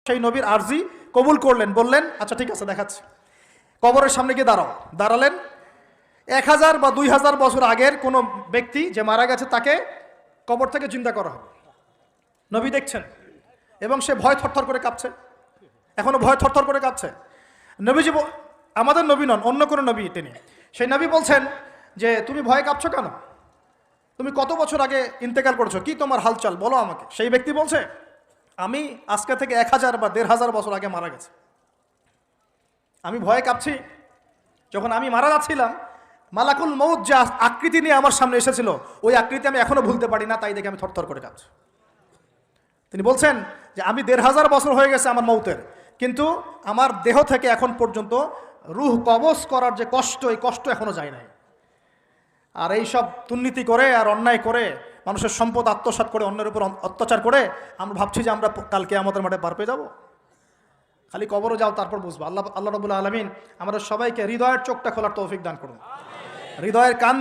সেই নবীর আরজি কবুল করলেন, বললেন আচ্ছা ঠিক আছে দেখাচ্ছি। কবরের সামনে গিয়ে দাঁড়ালেন। 1000 বা 2000 বছর আগের কোনো ব্যক্তি যে মারা গেছে তাকে কবর থেকে জিন্দা করা হবে। নবী দেখছেন এবং সে ভয় থরথর করে কাঁপছে, এখনো ভয় থরথর করে কাঁপছে। নবীজি আমাদের নবী নন, অন্য কোনো নবী তিনি। সেই নবী বলছেন যে তুমি ভয় কাঁপছো কেন? তুমি কত বছর আগে ইন্তেকাল করেছো, কি তোমার হালচাল বলো আমাকে। সেই ব্যক্তি বলছে আমি আজকে থেকে 1000 বা 1500 বছর আগে মারা গেছে। আমি ভয়ে কাঁপছি। যখন আমি মারা যাচ্ছিলাম, মালাকুল মউত যে আকৃতি নিয়ে আমার সামনে এসেছিল, ওই আকৃতি আমি এখনো ভুলতে পারি না, তাই দেখে আমি থরথর করে কাঁপছি। তিনি বলছেন যে আমি 1500 বছর হয়ে গেছে আমার মউতের, কিন্তু আমার দেহ থেকে এখন পর্যন্ত রূহ কবজ করার যে কষ্ট, এই কষ্ট এখনো যায় নাই। আর এই সব দুর্নীতি করে আর অন্যায় করে মানুষের সম্পদ আত্মসাৎ করে অন্যের উপর অত্যাচার করে আমরা ভাবছি যে আমরা কালকে আমাদের মাঠে পার পেয়ে যাবো। খালি কবরও যাও, তারপর বুঝবো। আল্লাহ রাব্বুল আলামিন আমাদের সবাইকে হৃদয়ের চোখটা খোলার তৌফিক দান করুন, হৃদয়ের কান